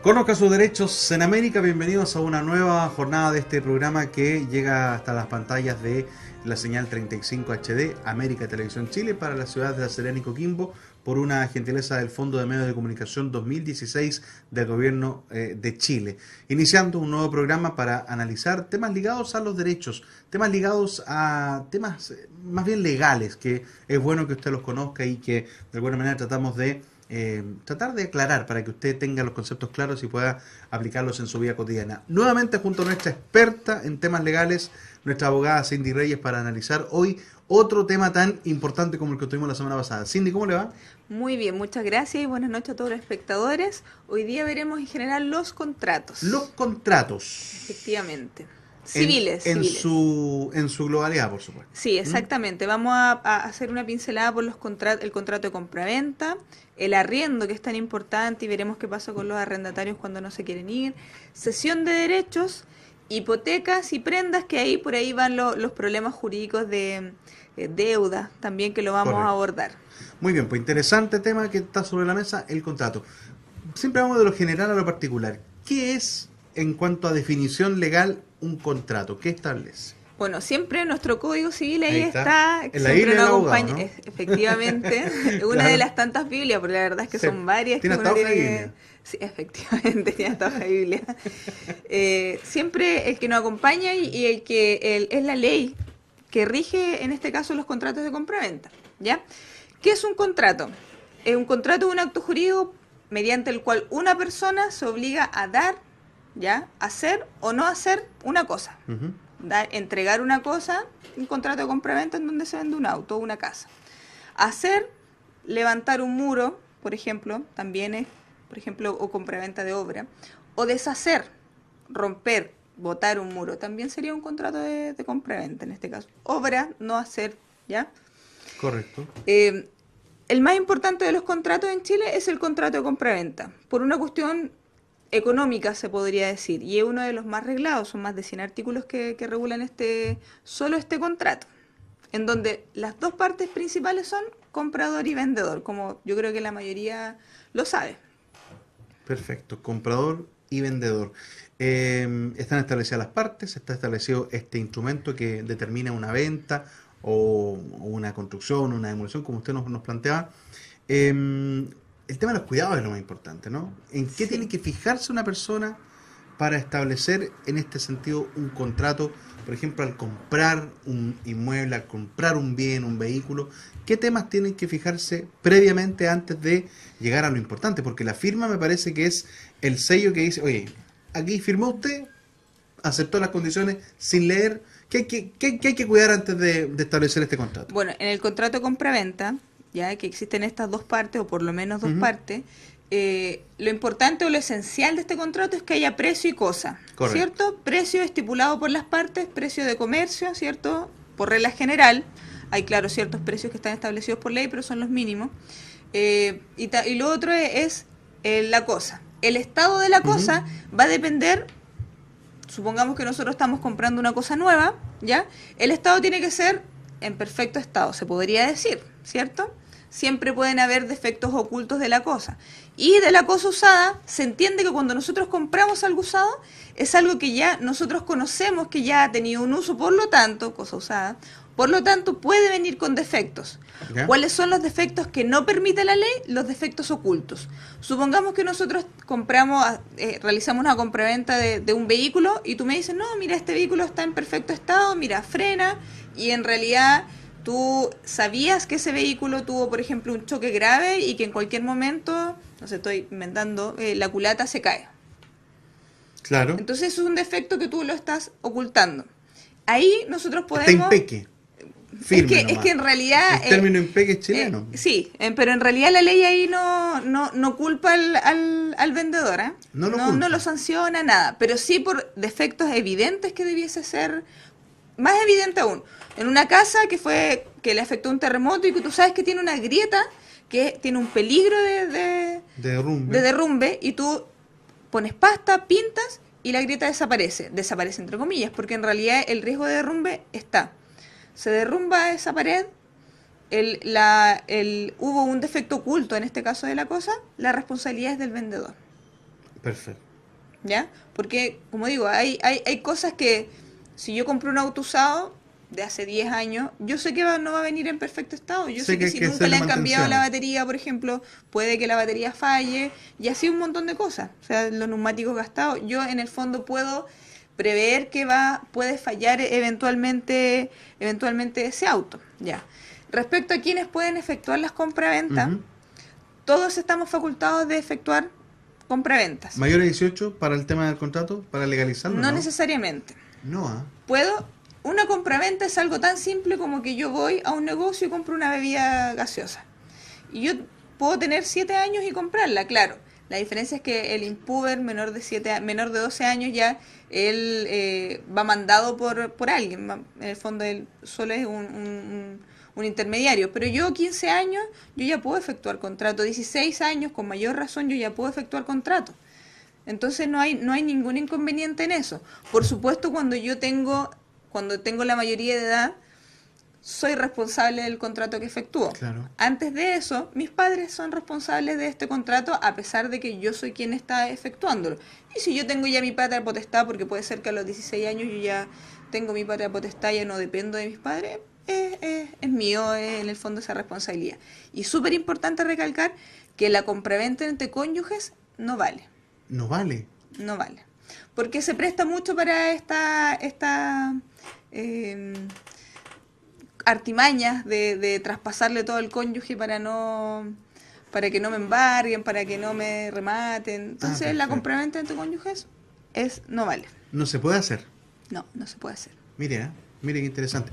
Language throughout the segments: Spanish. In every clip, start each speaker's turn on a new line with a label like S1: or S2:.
S1: Conozca sus derechos en América. Bienvenidos a una nueva jornada de este programa que llega hasta las pantallas de la señal 35 HD América Televisión Chile para la ciudad de La Serena y Coquimbo, por una gentileza del Fondo de Medios de Comunicación 2016 del Gobierno de Chile, iniciando un nuevo programa para analizar temas ligados a los derechos, temas ligados a temas más bien legales, que es bueno que usted los conozca y que de alguna manera tratamos de tratar de aclarar para que usted tenga los conceptos claros y pueda aplicarlos en su vida cotidiana. Nuevamente junto a nuestra experta en temas legales, nuestra abogada Cindy Reyes, para analizar hoy otro tema tan importante como el que tuvimos la semana pasada. Cindy, ¿cómo le va?
S2: Muy bien, muchas gracias y buenas noches a todos los espectadores. Hoy día veremos en general los contratos.
S1: Los contratos.
S2: Efectivamente. Civiles.
S1: En
S2: civiles.
S1: su globalidad, por supuesto.
S2: Sí, exactamente. Vamos a hacer una pincelada por el contrato de compraventa, el arriendo, que es tan importante, y veremos qué pasa con los arrendatarios cuando no se quieren ir, cesión de derechos, hipotecas y prendas, que ahí por ahí van los problemas jurídicos de deuda, también, que lo vamos
S1: Correcto.
S2: a abordar.
S1: Muy bien, pues interesante tema que está sobre la mesa, el contrato. Siempre vamos de lo general a lo particular. ¿Qué es, en cuanto a definición legal, un contrato? ¿Qué establece?
S2: Bueno, siempre nuestro Código Civil ahí está,
S1: En la
S2: siempre
S1: Biblia
S2: nos
S1: del abogado,
S2: acompaña,
S1: ¿no?
S2: efectivamente, una
S1: Claro.
S2: de las tantas Biblias, porque la verdad es que
S1: Sí.
S2: son varias
S1: ¿Tiene
S2: que
S1: hasta
S2: uno
S1: hoja de
S2: tiene
S1: Biblia?
S2: Sí, efectivamente, tiene hasta hoja de Biblia. Siempre el que nos acompaña y es la ley que rige, en este caso, los contratos de compraventa, ¿ya? ¿Qué es un contrato? Un contrato es un acto jurídico mediante el cual una persona se obliga a dar, ¿ya?, hacer o no hacer una cosa.
S1: Ujú.
S2: Entregar una cosa, un contrato de compraventa en donde se vende un auto o una casa. Hacer, levantar un muro, por ejemplo, también es, por ejemplo, o compraventa de obra. O deshacer, romper, botar un muro, también sería un contrato de compraventa en este caso. Obra, no hacer, ¿ya?
S1: Correcto.
S2: El más importante de los contratos en Chile es el contrato de compraventa, por una cuestión económica, se podría decir, y es uno de los más reglados. Son más de 100 artículos que regulan solo este contrato, en donde las dos partes principales son comprador y vendedor, como yo creo que la mayoría lo sabe.
S1: Perfecto. Comprador y vendedor. Están establecidas las partes, está establecido este instrumento que determina una venta o una construcción, una demolición, como usted nos planteaba. El tema de los cuidados es lo más importante, ¿no? ¿En qué
S2: Sí.
S1: tiene que fijarse una persona para establecer en este sentido un contrato? Por ejemplo, al comprar un inmueble, al comprar un bien, un vehículo, ¿qué temas tienen que fijarse previamente antes de llegar a lo importante? Porque la firma me parece que es el sello que dice, oye, aquí firmó usted, aceptó las condiciones sin leer. ¿Qué hay que cuidar antes de establecer este contrato?
S2: Bueno, en el contrato de compraventa, ya que existen estas dos partes, o por lo menos dos
S1: Ujú.
S2: partes, lo importante o lo esencial de este contrato es que haya precio y cosa,
S1: Correcto.
S2: ¿cierto? Precio estipulado por las partes, precio de comercio, ¿cierto? Por regla general. Hay, claro, ciertos precios que están establecidos por ley, pero son los mínimos. Y lo otro es la cosa. El estado de la cosa va a depender. Supongamos que nosotros estamos comprando una cosa nueva, ¿ya? El estado tiene que ser en perfecto estado, se podría decir, ¿cierto? Siempre pueden haber defectos ocultos de la cosa. Y de la cosa usada, se entiende que cuando nosotros compramos algo usado, es algo que ya nosotros conocemos, que ya ha tenido un uso, por lo tanto, cosa usada, por lo tanto puede venir con defectos.
S1: ¿Ya?
S2: ¿Cuáles son los defectos que no permite la ley? Los defectos ocultos. Supongamos que nosotros realizamos una compraventa de un vehículo y tú me dices, no, mira, este vehículo está en perfecto estado, mira, frena, y en realidad tú sabías que ese vehículo tuvo, por ejemplo, un choque grave y que en cualquier momento, no sé, estoy inventando, la culata se cae.
S1: Claro.
S2: Entonces eso es un defecto que tú lo estás ocultando. Ahí nosotros
S1: Está
S2: podemos...
S1: impeque. Firme
S2: es que en
S1: nomás.
S2: realidad...
S1: El término impeque es chileno.
S2: Sí, pero en realidad la ley ahí no culpa al vendedor, ¿eh?
S1: No lo culpa.
S2: No lo sanciona, nada. Pero sí por defectos evidentes que debiese ser... Más evidente aún. En una casa que le afectó un terremoto y que tú sabes que tiene una grieta, que tiene un peligro
S1: De derrumbe.
S2: de derrumbe, y tú pones pasta, pintas y la grieta desaparece. Desaparece entre comillas, porque en realidad el riesgo de derrumbe está. Se derrumba esa pared, hubo un defecto oculto en este caso de la cosa, la responsabilidad es del vendedor.
S1: Perfecto.
S2: ¿Ya? Porque, como digo, hay cosas que si yo compro un auto usado de hace 10 años, yo sé que no va a venir en perfecto estado. Yo
S1: Sé
S2: sé
S1: que
S2: que
S1: hay
S2: si
S1: que
S2: nunca le
S1: hacerle
S2: han cambiado la
S1: mantenciones.
S2: batería, por ejemplo, puede que la batería falle y así un montón de cosas. O sea, los neumáticos gastados, yo en el fondo puedo prever que puede fallar eventualmente ese auto. Ya. Respecto a quienes pueden efectuar las compraventas,
S1: Ujú.
S2: todos estamos facultados de efectuar compraventas.
S1: ¿Mayor de 18 para el tema del contrato? ¿Para legalizarlo?
S2: No
S1: No.
S2: necesariamente.
S1: No, ¿ah?
S2: Puedo, una compraventa es algo tan simple como que yo voy a un negocio y compro una bebida gaseosa. Y yo puedo tener 7 años y comprarla, claro. La diferencia es que el impuber menor de 12 años ya, él va mandado por alguien. En el fondo él solo es un intermediario. Pero yo 15 años, yo ya puedo efectuar contrato. 16 años, con mayor razón, yo ya puedo efectuar contrato. Entonces no hay ningún inconveniente en eso. Por supuesto, cuando tengo la mayoría de edad, soy responsable del contrato que efectúo.
S1: Claro.
S2: Antes de eso, mis padres son responsables de este contrato a pesar de que yo soy quien está efectuándolo. Y si yo tengo ya mi patria potestad, porque puede ser que a los 16 años yo ya tengo mi patria potestad, ya no dependo de mis padres, es mío, en el fondo, esa responsabilidad. Y súper importante recalcar que la compraventa entre cónyuges no vale.
S1: No vale.
S2: No vale. Porque se presta mucho para esta eh, artimañas de traspasarle todo al cónyuge para que no me embarguen, para que no me rematen.
S1: Ah,
S2: Entonces la
S1: perfecto.
S2: compraventa entre cónyuges no vale.
S1: No se puede hacer.
S2: No se puede hacer.
S1: Mire, mire qué interesante.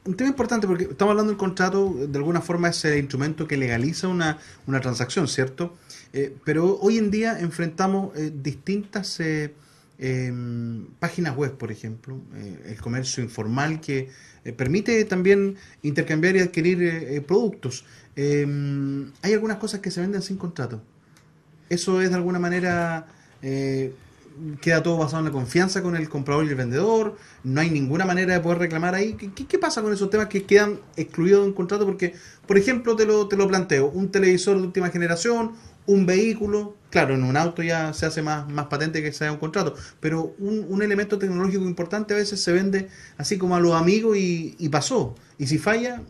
S1: Un tema importante porque estamos hablando del contrato, de alguna forma es el instrumento que legaliza una transacción, ¿cierto? Pero hoy en día enfrentamos distintas páginas web, por ejemplo, el comercio informal que permite también intercambiar y adquirir productos. Hay algunas cosas que se venden sin contrato. Eso es de alguna manera, queda todo basado en la confianza con el comprador y el vendedor, no hay ninguna manera de poder reclamar ahí. ¿Qué pasa con esos temas que quedan excluidos de un contrato? Porque, por ejemplo, te lo planteo, un televisor de última generación, un vehículo, claro, en un auto ya se hace más patente que sea un contrato, pero un elemento tecnológico importante a veces se vende así como a los amigos y pasó. Y si falla,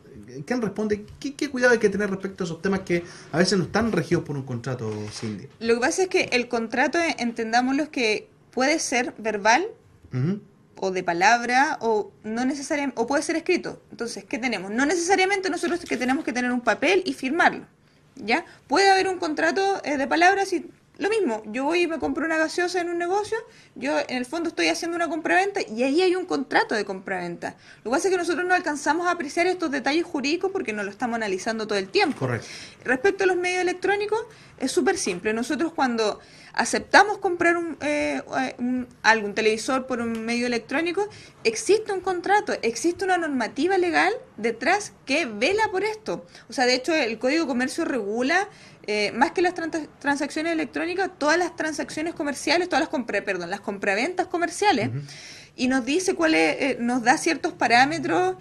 S1: ¿quién responde? ¿Qué cuidado hay que tener respecto a esos temas que a veces no están regidos por un contrato, Cindy?
S2: Lo que pasa es que el contrato, entendámoslo, que puede ser verbal
S1: Ujú.
S2: o de palabra o no necesariamente, o puede ser escrito. Entonces, ¿qué tenemos? No necesariamente nosotros que tenemos que tener un papel y firmarlo, ¿ya? Puede haber un contrato de palabras y lo mismo, yo voy y me compro una gaseosa en un negocio, yo en el fondo estoy haciendo una compraventa y ahí hay un contrato de compraventa. Lo que pasa es que nosotros no alcanzamos a apreciar estos detalles jurídicos porque no lo estamos analizando todo el tiempo.
S1: Correcto.
S2: Respecto a los medios electrónicos, es súper simple. Nosotros cuando aceptamos comprar un televisor por un medio electrónico, existe un contrato, existe una normativa legal detrás que vela por esto. O sea, de hecho, el Código de Comercio regula, más que las transacciones electrónicas, todas las transacciones comerciales, las compraventas comerciales.
S1: Ujú.
S2: Y nos dice nos da ciertos parámetros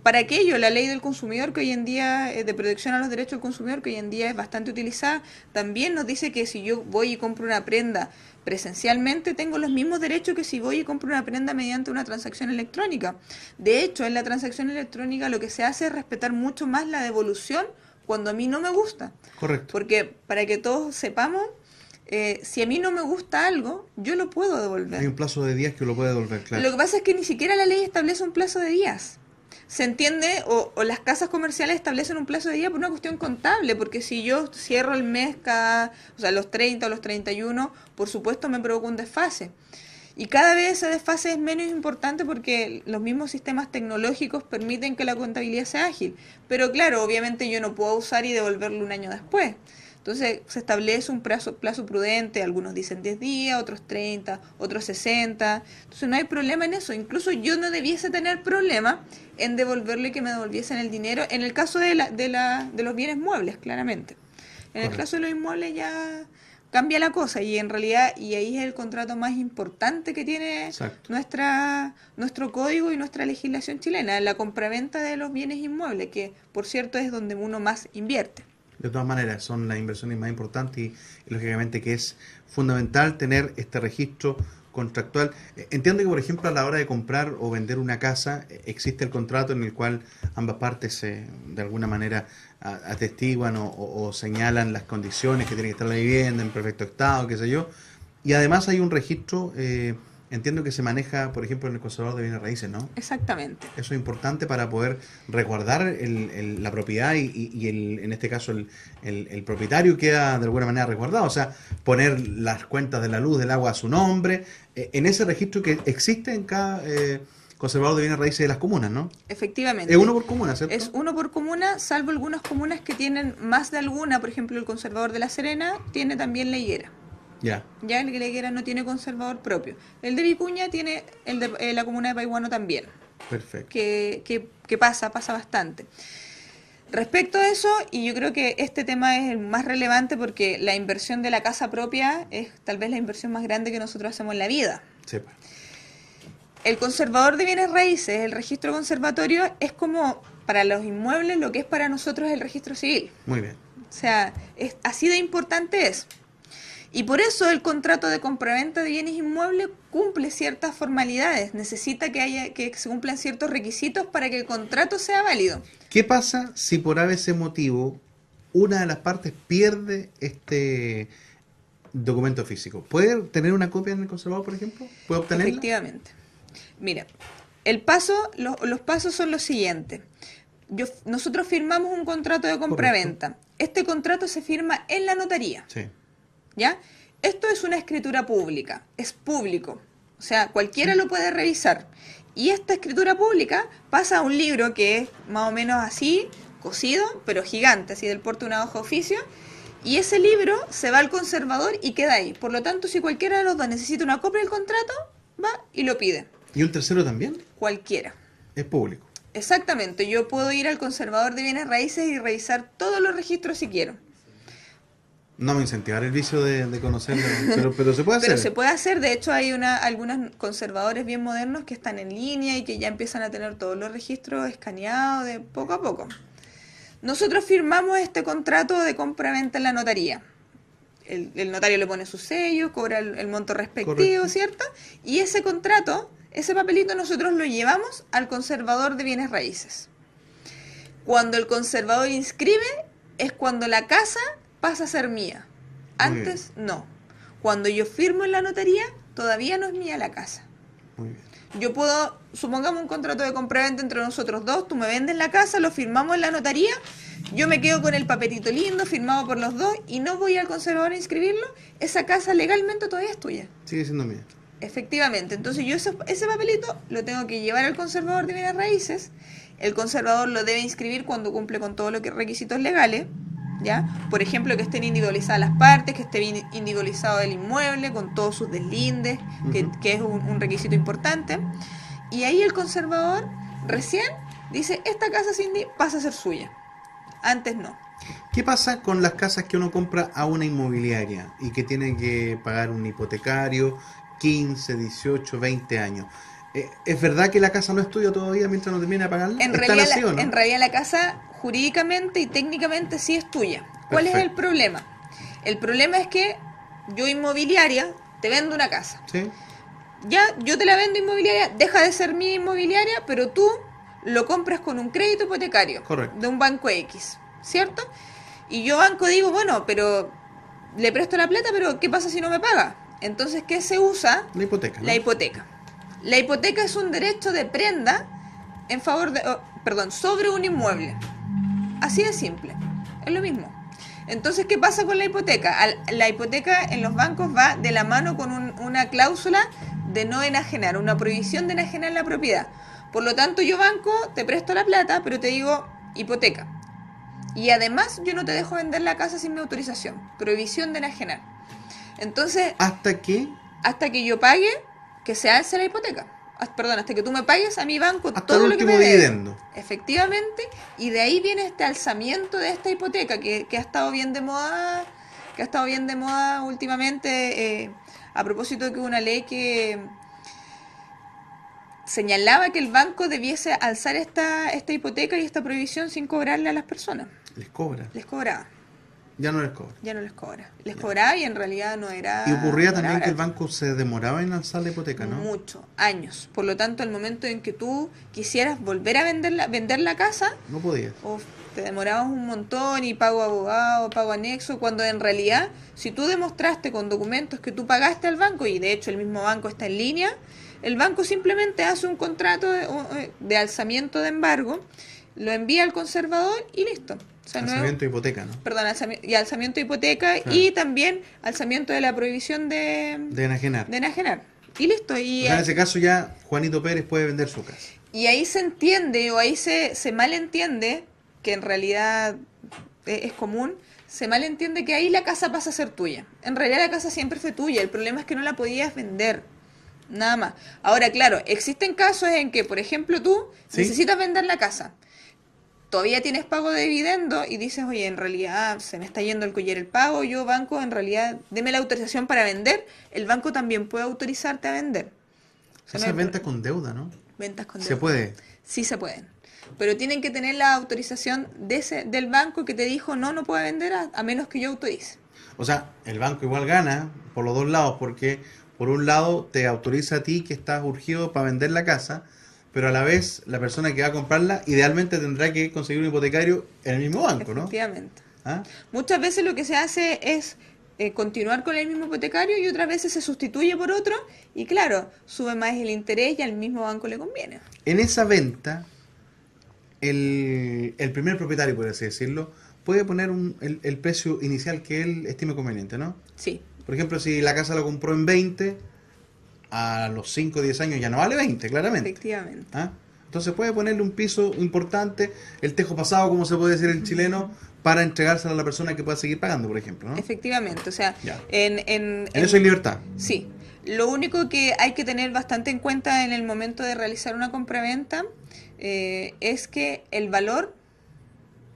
S2: para aquello. La ley del consumidor, que hoy en día, de protección a los derechos del consumidor, que hoy en día es bastante utilizada, también nos dice que si yo voy y compro una prenda presencialmente, tengo los mismos derechos que si voy y compro una prenda mediante una transacción electrónica. De hecho, en la transacción electrónica lo que se hace es respetar mucho más la devolución cuando a mí no me gusta.
S1: Correcto.
S2: Porque, para que todos sepamos, si a mí no me gusta algo, yo lo puedo devolver.
S1: Hay un plazo de días que lo puede devolver, claro.
S2: Lo que pasa es que ni siquiera la ley establece un plazo de días. Se entiende, o las casas comerciales establecen un plazo de días por una cuestión contable, porque si yo cierro el mes o sea, los 30 o los 31, por supuesto me provoca un desfase. Y cada vez ese desfase es menos importante porque los mismos sistemas tecnológicos permiten que la contabilidad sea ágil. Pero claro, obviamente yo no puedo usar y devolverlo un año después. Entonces se establece un plazo prudente, algunos dicen 10 días, otros 30, otros 60. Entonces no hay problema en eso. Incluso yo no debiese tener problema en devolverle y que me devolviesen el dinero en el caso de los bienes muebles, claramente. En el
S1: Correcto.
S2: caso de los inmuebles ya cambia la cosa y en realidad, y ahí es el contrato más importante que tiene
S1: Exacto.
S2: nuestro código y nuestra legislación chilena, la compraventa de los bienes inmuebles, que por cierto es donde uno más invierte.
S1: De todas maneras, son las inversiones más importantes y lógicamente que es fundamental tener este registro contractual. Entiendo que, por ejemplo, a la hora de comprar o vender una casa, existe el contrato en el cual ambas partes de alguna manera atestiguan o señalan las condiciones que tiene que estar la vivienda en perfecto estado, qué sé yo. Y además hay un registro, entiendo que se maneja, por ejemplo, en el conservador de bienes raíces, ¿no?
S2: Exactamente.
S1: Eso es importante para poder resguardar la propiedad en este caso el propietario queda de alguna manera resguardado, o sea, poner las cuentas de la luz, del agua a su nombre, en ese registro que existe en cada conservador de bienes raíces de las comunas, ¿no?
S2: Efectivamente.
S1: Es uno por comuna, ¿cierto?
S2: Es uno por comuna, salvo algunas comunas que tienen más de alguna. Por ejemplo, el conservador de La Serena tiene también la higuera.
S1: Ya.
S2: Ya el de la higuera no tiene conservador propio. El de Vicuña tiene el de la comuna de Paihuano también.
S1: Perfecto.
S2: Que pasa bastante. Respecto a eso, y yo creo que este tema es el más relevante porque la inversión de la casa propia es tal vez la inversión más grande que nosotros hacemos en la vida.
S1: Sí, pues.
S2: El conservador de bienes raíces, el registro conservatorio, es como para los inmuebles lo que es para nosotros el registro civil.
S1: Muy bien.
S2: O sea, así de importante es. Y por eso el contrato de compraventa de bienes inmuebles cumple ciertas formalidades. Necesita que se cumplan ciertos requisitos para que el contrato sea válido.
S1: ¿Qué pasa si por ese motivo una de las partes pierde este documento físico? ¿Puede tener una copia en el conservador, por ejemplo? ¿Puede obtenerla?
S2: Efectivamente. Mira, los pasos son los siguientes. Nosotros firmamos un contrato de compraventa. Este contrato se firma en la notaría.
S1: Sí.
S2: ¿Ya? Esto es una escritura pública, es público, o sea, cualquiera lo puede revisar. Y esta escritura pública pasa a un libro que es más o menos así, cosido, pero gigante, así del porte de una hoja de oficio, y ese libro se va al conservador y queda ahí. Por lo tanto, si cualquiera de los dos necesita una copia del contrato, va y lo pide.
S1: ¿Y un tercero también?
S2: Cualquiera.
S1: Es público.
S2: Exactamente, yo puedo ir al conservador de bienes raíces y revisar todos los registros si quiero.
S1: No me incentivar el vicio de conocerlo, pero se puede hacer.
S2: Pero se puede hacer, de hecho hay algunos conservadores bien modernos que están en línea y que ya empiezan a tener todos los registros escaneados de poco a poco. Nosotros firmamos este contrato de compra-venta en la notaría. El notario le pone su sello, cobra el monto respectivo, correcto, ¿cierto? Y ese contrato, ese papelito nosotros lo llevamos al conservador de bienes raíces. Cuando el conservador inscribe es cuando la casa pasa a ser mía. Antes no. Cuando yo firmo en la notaría, todavía no es mía la casa.
S1: Muy bien.
S2: Yo puedo, supongamos un contrato de compraventa entre nosotros dos, tú me vendes la casa, lo firmamos en la notaría, yo me quedo con el papelito lindo, firmado por los dos, y no voy al conservador a inscribirlo, esa casa legalmente todavía es tuya.
S1: Sigue siendo mía.
S2: Efectivamente, entonces yo ese papelito lo tengo que llevar al conservador de bienes raíces, el conservador lo debe inscribir cuando cumple con todos los requisitos legales, ¿ya? Por ejemplo, que estén individualizadas las partes, que esté bien individualizado el inmueble con todos sus deslindes, que es un requisito importante. Y ahí el conservador recién dice, esta casa Cindy pasa a ser suya. Antes no.
S1: ¿Qué pasa con las casas que uno compra a una inmobiliaria y que tiene que pagar un hipotecario 15, 18, 20 años? ¿Es verdad que la casa no es tuya todavía mientras no termine de pagarla?
S2: En realidad la casa jurídicamente y técnicamente sí es tuya. ¿Cuál es el problema? El problema es que yo inmobiliaria te vendo una casa.
S1: ¿Sí?
S2: Ya, yo te la vendo inmobiliaria, deja de ser mi inmobiliaria, pero tú lo compras con un crédito hipotecario.
S1: Correcto.
S2: De un banco X, ¿cierto? Y yo banco digo, bueno, pero le presto la plata, pero ¿qué pasa si no me paga? Entonces, ¿qué se usa?
S1: La hipoteca, ¿no?
S2: La hipoteca. La hipoteca es un derecho de prenda en favor de, sobre un inmueble. Así de simple. Es lo mismo. Entonces, ¿qué pasa con la hipoteca? La hipoteca en los bancos va de la mano con una cláusula de no enajenar, una prohibición de enajenar la propiedad. Por lo tanto, yo banco, te presto la plata, pero te digo hipoteca. Y además, yo no te dejo vender la casa sin mi autorización. Prohibición de enajenar. Entonces,
S1: ¿hasta qué?
S2: Hasta que yo pague, que se alce la hipoteca. Hasta que tú me pagues a mi banco
S1: hasta
S2: todo
S1: el
S2: lo que
S1: último
S2: me debe.
S1: dividendo.
S2: Efectivamente, y de ahí viene este alzamiento de esta hipoteca que ha estado bien de moda, últimamente, a propósito de que hubo una ley que señalaba que el banco debiese alzar esta hipoteca y esta prohibición sin cobrarle a las personas.
S1: Les cobra.
S2: Les cobraba.
S1: Ya no les cobra.
S2: Ya no les cobra. Les cobraba y en realidad no era...
S1: Y ocurría
S2: no era
S1: también que el
S2: barato.
S1: banco se demoraba en alzar la hipoteca, ¿no?
S2: Mucho, años. Por lo tanto, el momento en que tú quisieras volver a vender la casa,
S1: No podías.
S2: uf, te demorabas un montón y pago abogado, pago anexo, cuando en realidad, si tú demostraste con documentos que tú pagaste al banco, y de hecho el mismo banco está en línea, el banco simplemente hace un contrato de alzamiento de embargo, lo envía al conservador y listo. O sea,
S1: Alzamiento de hipoteca, ¿no?
S2: perdón, y alzamiento de hipoteca
S1: Claro.
S2: y también alzamiento de la prohibición
S1: De enajenar.
S2: de enajenar. Y listo.
S1: O sea, en ese caso ya Juanito Pérez puede vender su casa.
S2: Y ahí se entiende o ahí se malentiende, que en realidad es común, se malentiende que ahí la casa pasa a ser tuya. En realidad la casa siempre fue tuya, el problema es que no la podías vender. Nada más. Ahora, claro, existen casos en que, por ejemplo, tú
S1: ¿Sí?
S2: necesitas vender la casa. Todavía tienes pago de dividendo y dices, oye, en realidad se me está yendo el collar el pago, yo banco, en realidad, deme la autorización para vender. El banco también puede autorizarte a vender. O sea,
S1: Esa
S2: no
S1: es
S2: hay
S1: venta con deuda, ¿no?
S2: ventas con
S1: Se
S2: deuda.
S1: puede.
S2: Sí se pueden. Pero tienen que tener la autorización del banco que te dijo, no puede vender a menos que yo autorice.
S1: O sea, el banco igual gana por los dos lados, porque por un lado te autoriza a ti que estás urgido para vender la casa, pero a la vez la persona que va a comprarla idealmente tendrá que conseguir un hipotecario en el mismo banco, ¿no?
S2: Efectivamente.
S1: ¿Ah?
S2: Muchas veces lo que se hace es continuar con el mismo hipotecario y otras veces se sustituye por otro y claro, sube más el interés y al mismo banco le conviene.
S1: En esa venta, el primer propietario, por así decirlo, puede poner el precio inicial que él estime conveniente, ¿no?
S2: Sí,
S1: Por ejemplo, si la casa la compró en 20, a los 5 o 10 años ya no vale 20, claramente.
S2: efectivamente.
S1: ¿Ah? Entonces puede ponerle un piso importante, el tejo pasado, como se puede decir en chileno, para entregárselo a la persona que pueda seguir pagando, por ejemplo, ¿no?
S2: Efectivamente, o sea,
S1: Ya.
S2: en
S1: En eso hay libertad.
S2: sí, lo único que hay que tener bastante en cuenta en el momento de realizar una compraventa es que el valor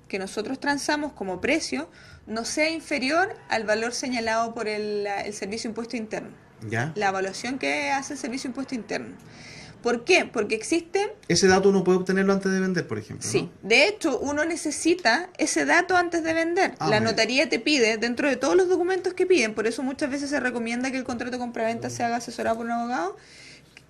S2: que nosotros transamos como precio no sea inferior al valor señalado por el Servicio de Impuesto Interno,
S1: ¿Ya?
S2: la evaluación que hace el Servicio de Impuesto Interno. ¿Por qué? Porque existe...
S1: Ese dato uno puede obtenerlo antes de vender, por ejemplo,
S2: Sí,
S1: ¿no?
S2: de hecho uno necesita ese dato antes de vender.
S1: Ah,
S2: La
S1: bueno.
S2: notaría te pide, dentro de todos los documentos que piden, por eso muchas veces se recomienda que el contrato de compraventa se haga asesorado por un abogado,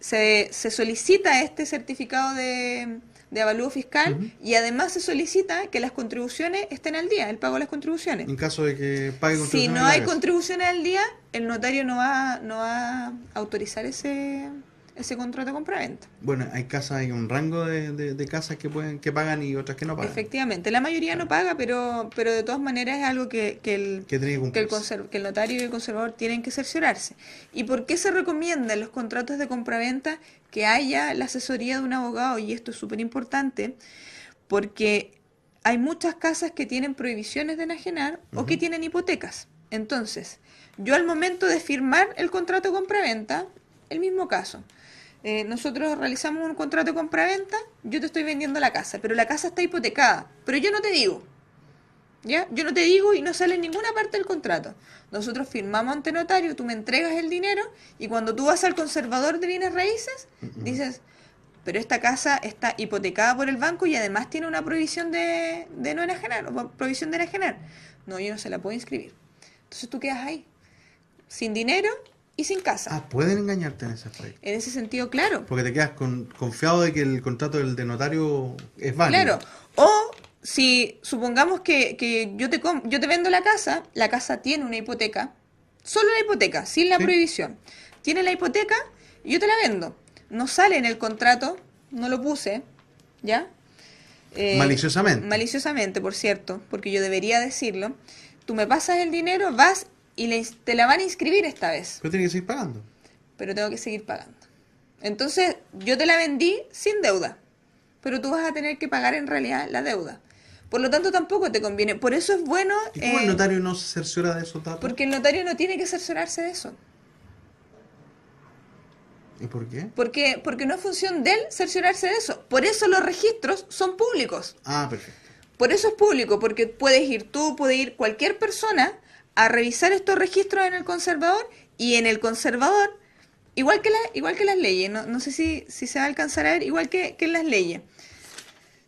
S2: se solicita este certificado de avalúo fiscal
S1: Ujú.
S2: y además se solicita que las contribuciones estén al día, el pago de las contribuciones.
S1: En caso de que pague
S2: Si
S1: contribuciones
S2: no
S1: en la
S2: hay
S1: casa.
S2: contribuciones al día, el notario no va a autorizar ese contrato de compraventa.
S1: Bueno, hay casas, hay un rango de casas que pagan y otras que no pagan.
S2: Efectivamente, la mayoría no paga, pero de todas maneras es algo que
S1: Que tiene que cumplirse.
S2: el notario y el conservador tienen que cerciorarse. ¿Y por qué se recomienda en los contratos de compraventa que haya la asesoría de un abogado? Y esto es súper importante, porque hay muchas casas que tienen prohibiciones de enajenar o que tienen hipotecas. Entonces, yo al momento de firmar el contrato de compraventa, el mismo caso. Nosotros realizamos un contrato de compraventa, yo te estoy vendiendo la casa, pero la casa está hipotecada, pero yo no te digo, ¿ya? Yo no te digo y no sale en ninguna parte del contrato. Nosotros firmamos ante notario, tú me entregas el dinero y cuando tú vas al conservador de bienes raíces, dices, pero esta casa está hipotecada por el banco y además tiene una prohibición de no enajenar, o prohibición de enajenar. No, yo no se la puedo inscribir. Entonces tú quedas ahí, sin dinero y sin casa.
S1: Ah, pueden engañarte en ese aspecto.
S2: En ese sentido, claro.
S1: Porque te quedas confiado de que el contrato del de notario es válido.
S2: Claro. O si supongamos que yo te vendo la casa tiene una hipoteca, solo la hipoteca, sin la
S1: Sí.
S2: prohibición. Tiene la hipoteca y yo te la vendo. No sale en el contrato, no lo puse, ¿ya?
S1: Maliciosamente.
S2: Maliciosamente, por cierto, porque yo debería decirlo. Tú me pasas el dinero, vas y te la van a inscribir esta vez,
S1: Pero tiene que seguir pagando.
S2: pero tengo que seguir pagando. Entonces, yo te la vendí sin deuda, pero tú vas a tener que pagar en realidad la deuda. Por lo tanto, tampoco te conviene. Por eso es bueno...
S1: ¿Y cómo el notario no se cerciora de esos datos?
S2: Porque el notario no tiene que cerciorarse de eso.
S1: ¿Y por qué?
S2: Porque no es función de él cerciorarse de eso. Por eso los registros son públicos.
S1: Ah, perfecto.
S2: Por eso es público, porque puedes ir tú, puede ir cualquier persona a revisar estos registros en el conservador y en el conservador, igual que las leyes, no sé si se va a alcanzar a ver, igual que en las leyes.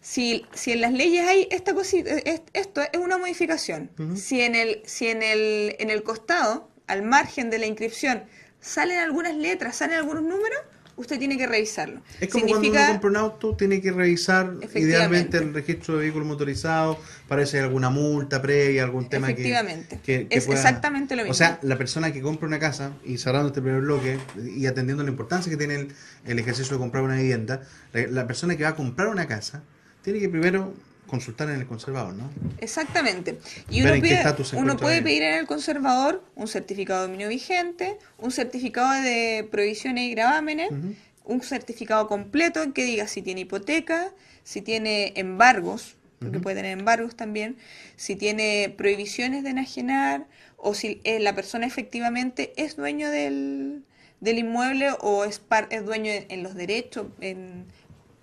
S2: si en las leyes hay esta cosita, esto es una modificación.
S1: Ujú.
S2: Si en el costado, al margen de la inscripción, salen algunas letras, salen algunos números, usted tiene que revisarlo.
S1: Es como cuando uno
S2: Significa,
S1: compra un auto, tiene que revisar idealmente
S2: efectivamente,
S1: el registro de vehículo motorizado, para si hay alguna multa previa, algún tema
S2: efectivamente,
S1: que
S2: es
S1: pueda...
S2: exactamente lo
S1: O
S2: mismo.
S1: sea, la persona que compra una casa, y cerrando este primer bloque, y atendiendo la importancia que tiene el ejercicio de comprar una vivienda, la persona que va a comprar una casa, tiene que primero consultar en el conservador, ¿no?
S2: Exactamente. Y
S1: Ver en qué estatus se
S2: uno
S1: encuentra
S2: puede
S1: bien.
S2: pedir en el conservador un certificado de dominio vigente, un certificado de prohibiciones y gravámenes,
S1: Ujú.
S2: un certificado completo en que diga si tiene hipoteca, si tiene embargos, porque
S1: Ujú.
S2: puede tener embargos también, si tiene prohibiciones de enajenar, o si la persona efectivamente es dueño del inmueble o es dueño en los derechos,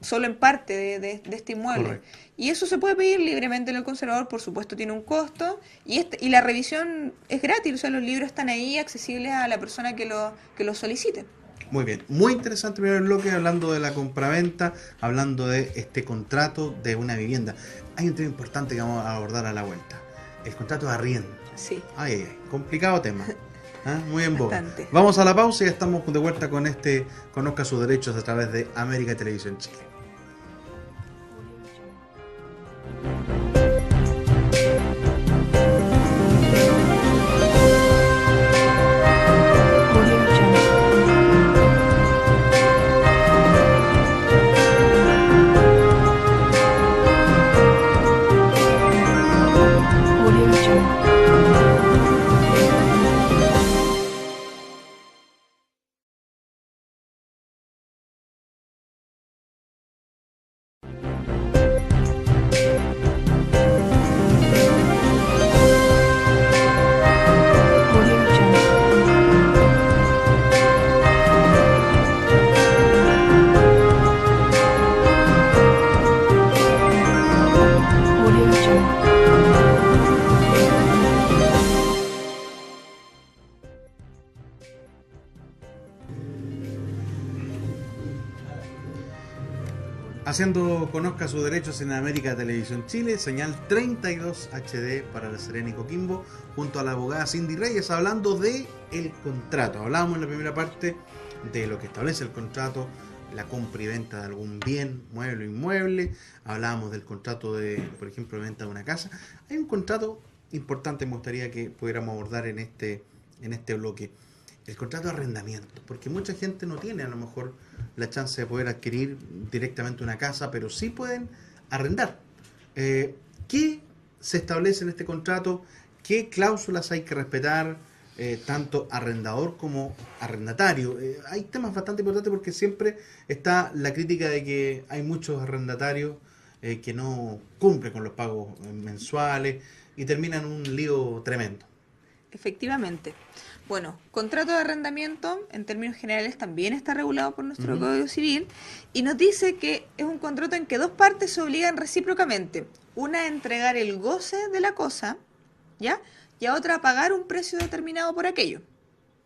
S2: solo en parte de este inmueble.
S1: Correcto.
S2: Y eso se puede pedir libremente en el conservador, por supuesto tiene un costo, y la revisión es gratis, o sea, los libros están ahí accesibles a la persona que lo solicite.
S1: Muy bien, muy interesante el primer bloque hablando de la compraventa, hablando de este contrato de una vivienda. Hay un tema importante que vamos a abordar a la vuelta, el contrato de arriendo.
S2: Sí,
S1: Ay, ay, ay, complicado tema. ¿Ah? Muy en boga.
S2: bastante.
S1: Vamos a la pausa y ya estamos de vuelta con Conozca sus derechos a través de América Televisión Chile. Haciendo Conozca sus derechos en América Televisión Chile, señal 32 HD para la Serena y Coquimbo, junto a la abogada Cindy Reyes, hablando de el contrato. Hablábamos en la primera parte de lo que establece el contrato, la compra y venta de algún bien, mueble o inmueble. Hablábamos del contrato de, por ejemplo, de venta de una casa. Hay un contrato importante, me gustaría que pudiéramos abordar en este bloque. El contrato de arrendamiento, porque mucha gente no tiene a lo mejor la chance de poder adquirir directamente una casa, pero sí pueden arrendar. ¿Qué se establece en este contrato? ¿Qué cláusulas hay que respetar, tanto arrendador como arrendatario? Hay temas bastante importantes porque siempre está la crítica de que hay muchos arrendatarios que no cumplen con los pagos mensuales y terminan un lío tremendo.
S2: Efectivamente. Bueno, contrato de arrendamiento, en términos generales, también está regulado por nuestro
S1: Ujú.
S2: Código Civil y nos dice que es un contrato en que dos partes se obligan recíprocamente. Una a entregar el goce de la cosa, ¿ya? Y a otra a pagar un precio determinado por aquello.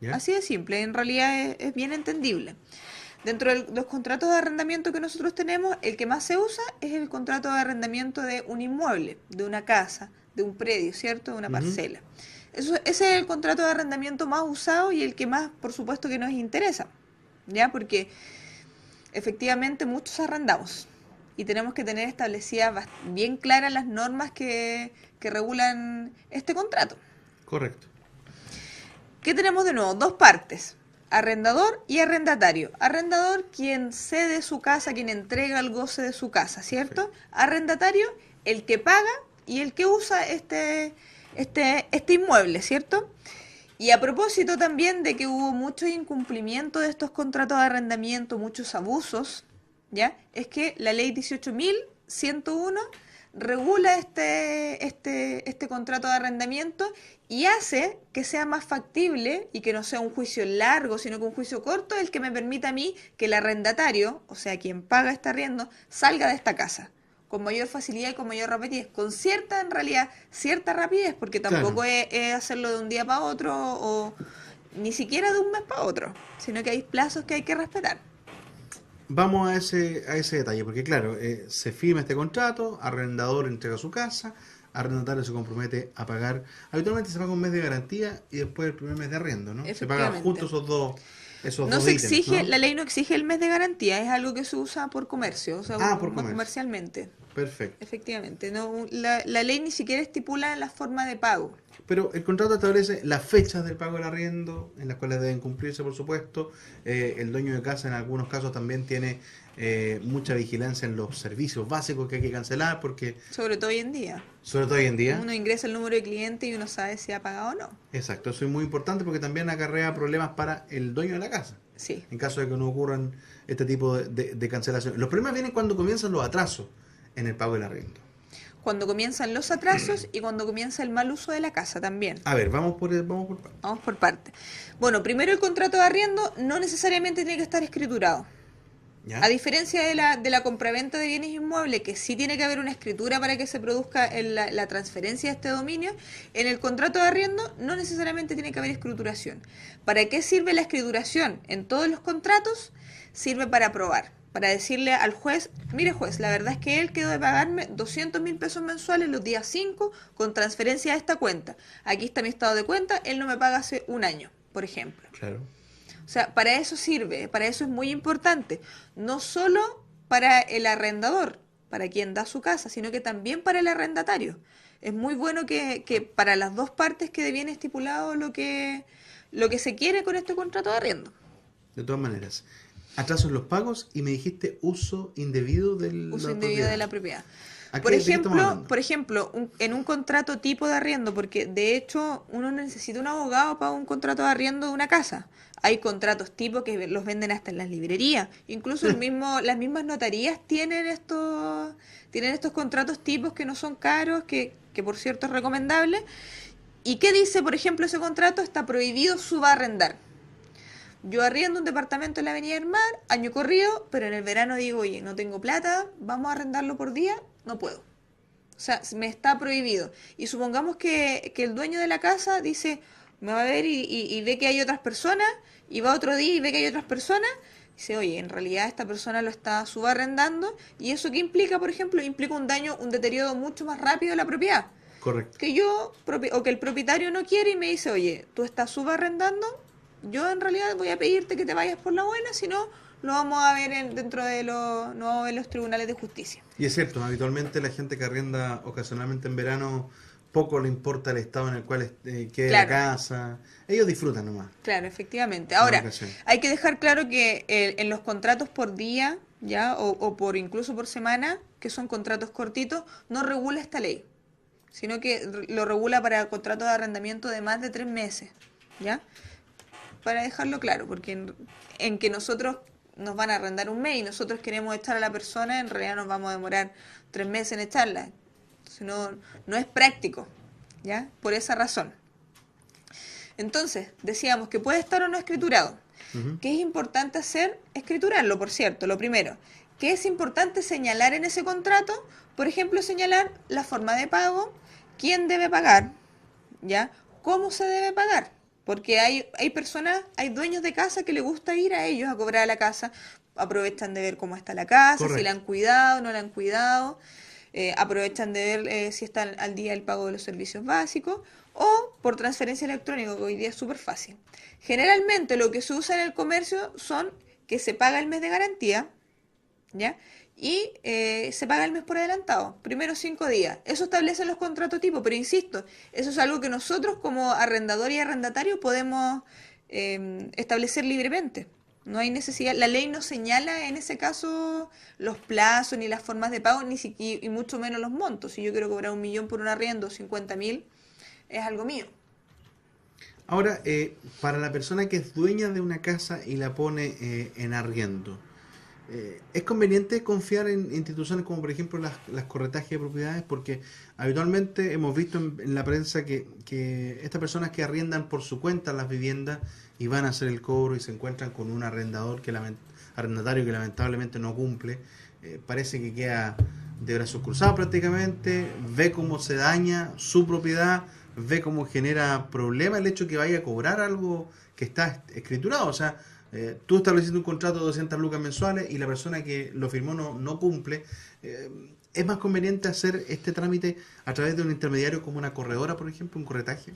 S1: ¿Ya?
S2: Así de simple, en realidad es bien entendible. Dentro de los contratos de arrendamiento que nosotros tenemos, el que más se usa es el contrato de arrendamiento de un inmueble, de una casa, de un predio, ¿cierto? De una
S1: Ujú.
S2: parcela. Ese es el contrato de arrendamiento más usado y el que más, por supuesto, que nos interesa, ¿ya? Porque efectivamente muchos arrendamos y tenemos que tener establecidas bien claras las normas que regulan este contrato.
S1: Correcto.
S2: ¿Qué tenemos de nuevo? Dos partes, arrendador y arrendatario. Arrendador, quien cede su casa, quien entrega el goce de su casa, ¿cierto?
S1: Perfecto.
S2: Arrendatario, el que paga y el que usa este inmueble, ¿cierto? Y a propósito también de que hubo mucho incumplimiento de estos contratos de arrendamiento, muchos abusos, ¿ya? Es que la ley 18.101 regula este contrato de arrendamiento y hace que sea más factible y que no sea un juicio largo, sino que un juicio corto el que me permita a mí que el arrendatario, o sea, quien paga este arriendo, salga de esta casa con mayor facilidad y con mayor rapidez, con cierta, en realidad, cierta rapidez, porque
S1: Claro.
S2: tampoco es hacerlo de un día para otro o ni siquiera de un mes para otro, sino que hay plazos que hay que respetar.
S1: vamos a ese detalle, porque claro, se firma este contrato, arrendador entrega su casa, arrendatario se compromete a pagar. Habitualmente se paga un mes de garantía y después el primer mes de arriendo, ¿no? Se pagan
S2: Efectivamente.
S1: juntos esos
S2: No
S1: dos
S2: se
S1: ítems,
S2: exige,
S1: ¿no?
S2: la ley no exige el mes de garantía, es algo que se usa por comercio, o sea,
S1: Ah, por comercio.
S2: comercialmente.
S1: Perfecto.
S2: Efectivamente, no, la ley ni siquiera estipula la forma de pago.
S1: Pero el contrato establece las fechas del pago del arriendo, en las cuales deben cumplirse, por supuesto. El dueño de casa en algunos casos también tiene mucha vigilancia en los servicios básicos que hay que cancelar, porque
S2: Sobre todo hoy en día.
S1: sobre todo hoy en día,
S2: Uno ingresa el número de cliente y uno sabe si ha pagado o no.
S1: exacto, eso es muy importante porque también acarrea problemas para el dueño de la casa,
S2: Sí,
S1: en caso de que no ocurran este tipo de cancelaciones. Los problemas vienen cuando comienzan los atrasos en el pago del arriendo.
S2: cuando comienzan los atrasos y cuando comienza el mal uso de la casa también.
S1: A ver, vamos por partes.
S2: Vamos por partes. Bueno, primero el contrato de arriendo no necesariamente tiene que estar escriturado.
S1: ¿Ya?
S2: A diferencia de la compraventa de bienes inmuebles, que sí tiene que haber una escritura para que se produzca la transferencia de este dominio, en el contrato de arriendo no necesariamente tiene que haber escrituración. ¿Para qué sirve la escrituración? En todos los contratos sirve para probar, para decirle al juez, mire juez, la verdad es que él quedó de pagarme 200.000 pesos mensuales los días 5 con transferencia a esta cuenta. Aquí está mi estado de cuenta, él no me paga hace un año, por ejemplo.
S1: Claro.
S2: O sea, para eso sirve, para eso es muy importante. No solo para el arrendador, para quien da su casa, sino que también para el arrendatario. Es muy bueno que para las dos partes quede bien estipulado lo que se quiere con este contrato de arriendo.
S1: De todas maneras, atraso en los pagos y me dijiste uso indebido de
S2: Uso
S1: la
S2: indebido
S1: propiedad.
S2: de la propiedad.
S1: ¿A qué- de qué estamos hablando?
S2: Por ejemplo, en un contrato tipo de arriendo, porque de hecho uno necesita un abogado para un contrato de arriendo de una casa. Hay contratos tipo que los venden hasta en las librerías. Incluso las mismas notarías tienen estos contratos tipos que no son caros, que por cierto es recomendable. ¿Y qué dice, por ejemplo, ese contrato? Está prohibido subarrendar. Yo arriendo un departamento en la Avenida del Mar, año corrido, pero en el verano digo, oye, no tengo plata, vamos a arrendarlo por día, no puedo. O sea, me está prohibido. Y supongamos que el dueño de la casa dice, me va a ver y ve que hay otras personas, y va otro día y ve que hay otras personas, y dice, oye, en realidad esta persona lo está subarrendando, y eso qué implica, por ejemplo, implica un daño, un deterioro mucho más rápido de la propiedad.
S1: Correcto.
S2: Que yo, o que el propietario no quiere y me dice, oye, tú estás subarrendando, yo en realidad voy a pedirte que te vayas por la buena, si no, lo vamos a ver dentro de no vamos a ver los tribunales de justicia.
S1: Y es cierto, habitualmente la gente que arrienda ocasionalmente en verano, poco le importa el estado en el cual quede la
S2: Claro.
S1: casa. Ellos disfrutan nomás.
S2: Claro, efectivamente.
S1: Una
S2: Ahora,
S1: ocasión.
S2: hay que dejar claro que en los contratos por día, ya, o por incluso por semana, que son contratos cortitos, no regula esta ley, sino que lo regula para contratos de arrendamiento de más de 3 meses, ¿ya? Para dejarlo claro, porque en que nosotros nos van a arrendar un mes y nosotros queremos echar a la persona, en realidad nos vamos a demorar 3 meses en echarla. Entonces no es práctico, ¿ya? Por esa razón. Entonces, decíamos que puede estar o no escriturado.
S1: Ujú.
S2: ¿Qué es importante hacer? Escriturarlo, por cierto, lo primero. ¿Qué es importante señalar en ese contrato? Por ejemplo, señalar la forma de pago, quién debe pagar, ¿ya? ¿Cómo se debe pagar? Porque hay personas, hay dueños de casa que les gusta ir a ellos a cobrar a la casa, aprovechan de ver cómo está la casa,
S1: Correcto.
S2: si la han cuidado, no la han cuidado, aprovechan de ver si está al día el pago de los servicios básicos, o por transferencia electrónica, que hoy día es súper fácil. Generalmente lo que se usa en el comercio son que se paga el mes de garantía, ¿ya? Y se paga el mes por adelantado, primeros 5 días. Eso establecen los contratos tipo, pero insisto, eso es algo que nosotros como arrendador y arrendatario podemos establecer libremente. No hay necesidad, la ley no señala en ese caso los plazos ni las formas de pago, y mucho menos los montos. Si yo quiero cobrar 1.000.000 por un arriendo, 50.000, es algo mío.
S1: Ahora, para la persona que es dueña de una casa y la pone en arriendo, ¿es conveniente confiar en instituciones como por ejemplo las corretajes de propiedades? Porque habitualmente hemos visto en la prensa que estas personas que arriendan por su cuenta las viviendas y van a hacer el cobro y se encuentran con un arrendador arrendatario que lamentablemente no cumple, parece que queda de brazos cruzados prácticamente, ve cómo se daña su propiedad, ve cómo genera problema el hecho que vaya a cobrar algo que está escriturado. O sea, tú estableciste un contrato de 200 lucas mensuales y la persona que lo firmó no cumple, ¿es más conveniente hacer este trámite a través de un intermediario como una corredora, por ejemplo, un corretaje?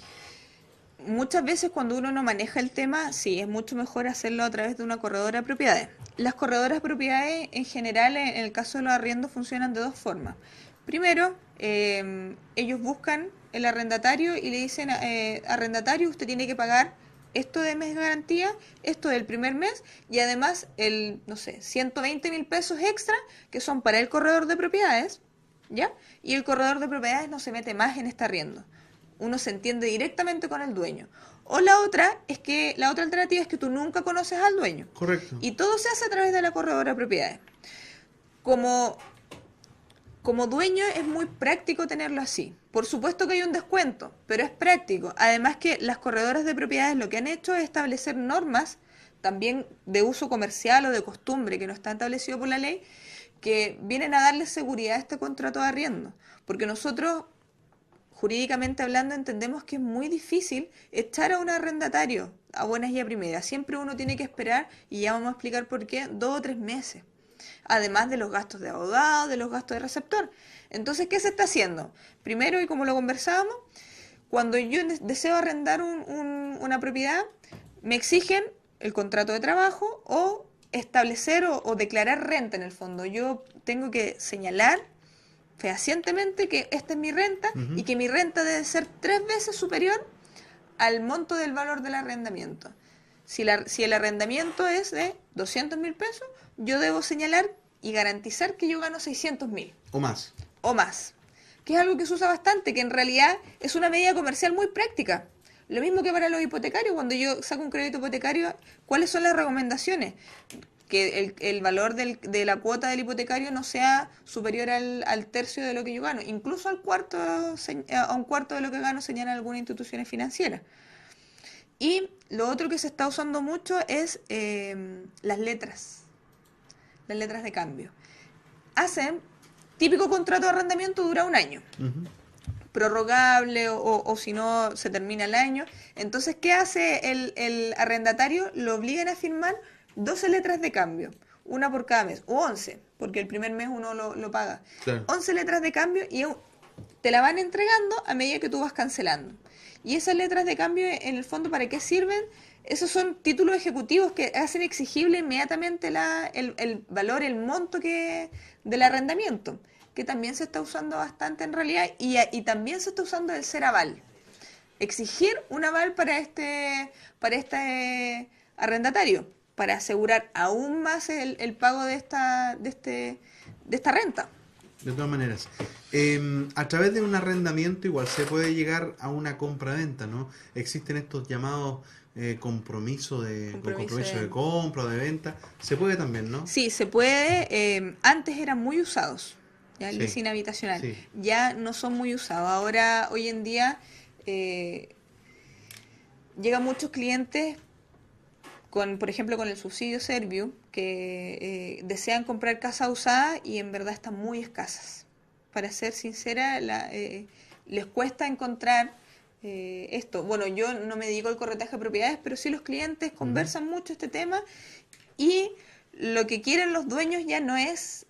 S2: Muchas veces cuando uno no maneja el tema, sí, es mucho mejor hacerlo a través de una corredora de propiedades. Las corredoras de propiedades, en general, en el caso de los arriendos, funcionan de dos formas. Primero, ellos buscan el arrendatario y le dicen, arrendatario, usted tiene que pagar esto de mes de garantía, esto del primer mes, y además no sé, 120.000 pesos extra que son para el corredor de propiedades, ¿ya? Y el corredor de propiedades no se mete más en este arriendo. Uno se entiende directamente con el dueño. O la otra alternativa es que tú nunca conoces al dueño.
S1: Correcto.
S2: Y todo se hace a través de la corredora de propiedades. Como dueño es muy práctico tenerlo así. Por supuesto que hay un descuento, pero es práctico. Además que las corredoras de propiedades lo que han hecho es establecer normas también de uso comercial o de costumbre que no está establecido por la ley, que vienen a darle seguridad a este contrato de arriendo. Porque nosotros, jurídicamente hablando, entendemos que es muy difícil echar a un arrendatario a buenas y a primeras. Siempre uno tiene que esperar, y ya vamos a explicar por qué, 2 o 3 meses. Además de los gastos de abogado, de los gastos de receptor. Entonces, ¿qué se está haciendo? Primero, y como lo conversábamos, cuando yo deseo arrendar una propiedad, me exigen el contrato de trabajo o establecer o declarar renta en el fondo. Yo tengo que señalar fehacientemente que esta es mi renta y que mi renta debe ser 3 veces superior al monto del valor del arrendamiento. Si el arrendamiento es de 200.000 pesos, yo debo señalar y garantizar que yo gano 600.000.
S1: O más.
S2: O más. Que es algo que se usa bastante, que en realidad es una medida comercial muy práctica. Lo mismo que para los hipotecarios, cuando yo saco un crédito hipotecario, ¿cuáles son las recomendaciones? Que el valor de la cuota del hipotecario no sea superior al tercio de lo que yo gano, incluso a un cuarto de lo que gano, señalan algunas instituciones financieras. Y lo otro que se está usando mucho es las letras de cambio. Típico contrato de arrendamiento dura 1 año. Prorrogable o si no se termina el año. Entonces, ¿qué hace el arrendatario? Lo obligan a firmar 12 letras de cambio, una por cada mes, o 11, porque el primer mes uno lo paga.
S1: Claro.
S2: 11 letras de cambio y te la van entregando a medida que tú vas cancelando. Y esas letras de cambio, en el fondo, ¿para qué sirven? Esos son títulos ejecutivos que hacen exigible inmediatamente el valor, el monto del arrendamiento, que también se está usando bastante en realidad, y también se está usando el ser aval. Exigir un aval para este arrendatario, para asegurar aún más el pago de esta renta.
S1: De todas maneras, a través de un arrendamiento igual se puede llegar a una compra-venta, ¿no? Existen estos llamados compromiso de compra o de venta. Se puede también, ¿no?
S2: Sí, se puede. Antes eran muy usados, ya el leasing habitacional.
S1: Sí.
S2: Ya no son muy usados. Ahora, hoy en día, llegan muchos clientes por ejemplo, con el subsidio Serviu, que desean comprar casa usada y en verdad están muy escasas. Para ser sincera, les cuesta encontrar esto. Bueno, yo no me dedico al corretaje de propiedades, pero sí los clientes conversan mucho este tema, y lo que quieren los dueños ya no es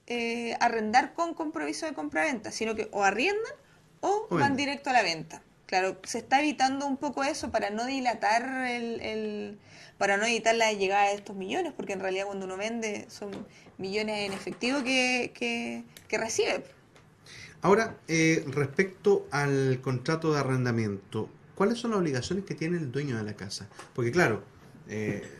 S2: arrendar con compromiso de compra-venta, sino que o arriendan o van directo a la venta. Claro, se está evitando un poco eso para no dilatar para no evitar la llegada de estos millones, porque en realidad cuando uno vende son millones en efectivo que recibe.
S1: Ahora, respecto al contrato de arrendamiento, ¿cuáles son las obligaciones que tiene el dueño de la casa? Porque claro,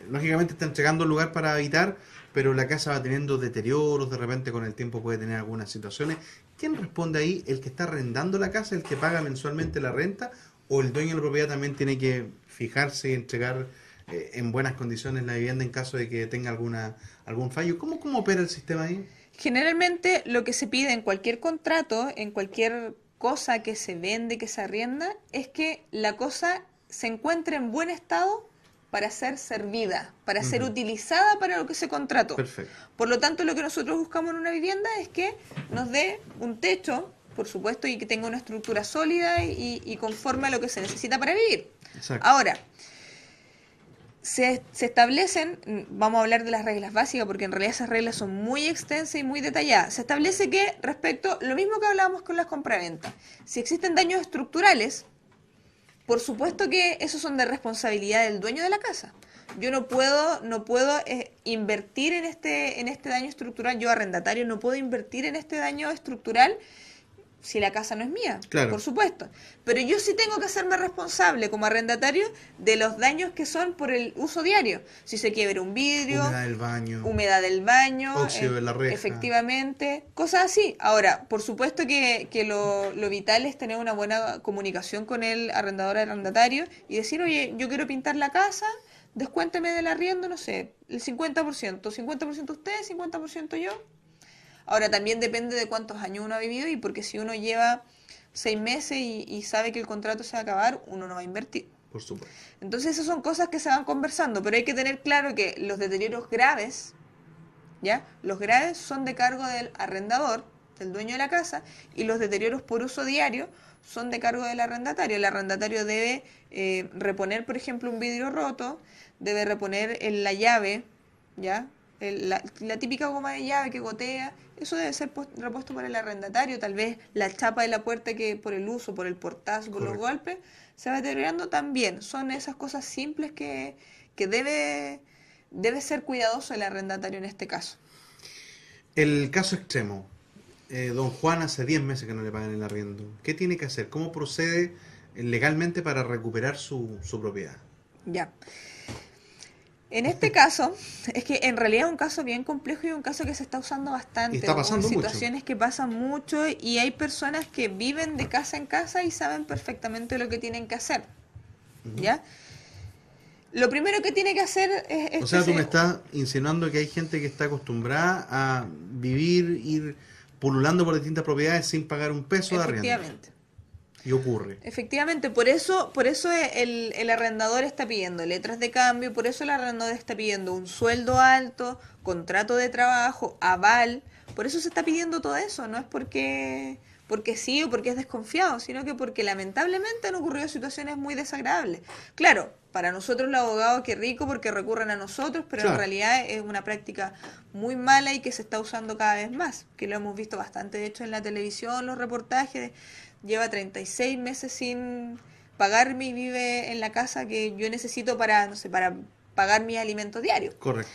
S1: lógicamente está entregando un lugar para habitar, pero la casa va teniendo deterioros, de repente con el tiempo puede tener algunas situaciones. ¿Quién responde ahí? ¿El que está arrendando la casa, el que paga mensualmente la renta, o el dueño de la propiedad también tiene que fijarse y entregar en buenas condiciones la vivienda en caso de que tenga algún fallo? ¿Cómo opera el sistema ahí?
S2: Generalmente lo que se pide en cualquier contrato, en cualquier cosa que se vende, que se arrienda, es que la cosa se encuentre en buen estado para ser servida, para ser utilizada para lo que se contrató.
S1: Perfecto.
S2: Por lo tanto, lo que nosotros buscamos en una vivienda es que nos dé un techo, por supuesto, y que tenga una estructura sólida y conforme a lo que se necesita para vivir.
S1: Exacto.
S2: Ahora, ¿qué es lo que pasa? Que muchas veces, y esto es se establecen, vamos a hablar de las reglas básicas porque en realidad esas reglas son muy extensas y muy detalladas. Se establece que respecto, lo mismo que hablábamos con las compraventas, si existen daños estructurales, por supuesto que esos son de responsabilidad del dueño de la casa. Yo no puedo invertir en este daño estructural, yo arrendatario no puedo invertir en este daño estructural si la casa no es mía,
S1: claro,
S2: por supuesto. Pero yo sí tengo que hacerme responsable como arrendatario de los daños que son por el uso diario. Si se quiebra un vidrio, humedad del baño,
S1: óxido de la reja.
S2: Efectivamente, cosas así. Ahora, por supuesto que lo vital es tener una buena comunicación con el arrendador arrendatario y decir, oye, yo quiero pintar la casa, descuénteme del arriendo, no sé, el 50%, 50% usted, 50% yo. Ahora también depende de cuántos años uno ha vivido y porque si uno lleva 6 meses y sabe que el contrato se va a acabar, uno no va a invertir.
S1: Por supuesto.
S2: Entonces esas son cosas que se van conversando, pero hay que tener claro que los deterioros graves, ¿ya? Los graves son de cargo del arrendador, del dueño de la casa, y los deterioros por uso diario son de cargo del arrendatario. El arrendatario debe reponer, por ejemplo, un vidrio roto, debe reponer la llave, ¿ya? La típica goma de llave que gotea, eso debe ser repuesto por el arrendatario. Tal vez la chapa de la puerta que por el uso, por el portazo, por los golpes, se va deteriorando también. Son esas cosas simples que debe ser cuidadoso el arrendatario en este caso.
S1: El caso extremo. Don Juan hace 10 meses que no le pagan el arriendo. ¿Qué tiene que hacer? ¿Cómo procede legalmente para recuperar su propiedad?
S2: Ya. En este caso, es que en realidad es un caso bien complejo y un caso que se está usando bastante.
S1: Y está pasando mucho.
S2: Situaciones que pasan mucho y hay personas que viven de casa en casa y saben perfectamente lo que tienen que hacer. ¿Ya? Lo primero que tiene que hacer es...
S1: O sea, tú me estás insinuando que hay gente que está acostumbrada a vivir, ir pululando por distintas propiedades sin pagar un peso de arriendo.
S2: Efectivamente.
S1: Y ocurre.
S2: Efectivamente, por eso el arrendador está pidiendo letras de cambio, por eso el arrendador está pidiendo un sueldo alto, contrato de trabajo, aval, por eso se está pidiendo todo eso, no es porque sí o porque es desconfiado, sino que porque lamentablemente han ocurrido situaciones muy desagradables. Claro, para nosotros los abogados qué rico porque recurren a nosotros, pero
S1: claro,
S2: en realidad es una práctica muy mala y que se está usando cada vez más, que lo hemos visto bastante, de hecho en la televisión, los reportajes, lleva 36 meses sin pagarme y vive en la casa que yo necesito para, no sé, para pagar mis alimentos diarios.
S1: Correcto.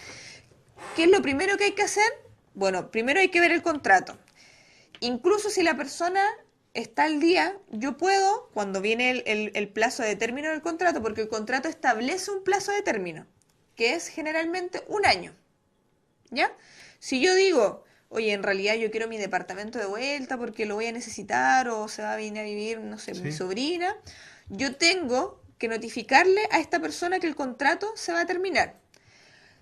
S2: ¿Qué es lo primero que hay que hacer? Bueno, primero hay que ver el contrato. Incluso si la persona está al día, yo puedo, cuando viene el plazo de término del contrato, porque el contrato establece un plazo de término, que es generalmente 1 año, ¿ya? Si yo digo, oye, en realidad yo quiero mi departamento de vuelta porque lo voy a necesitar o se va a venir a vivir, no sé, mi sobrina, yo tengo que notificarle a esta persona que el contrato se va a terminar.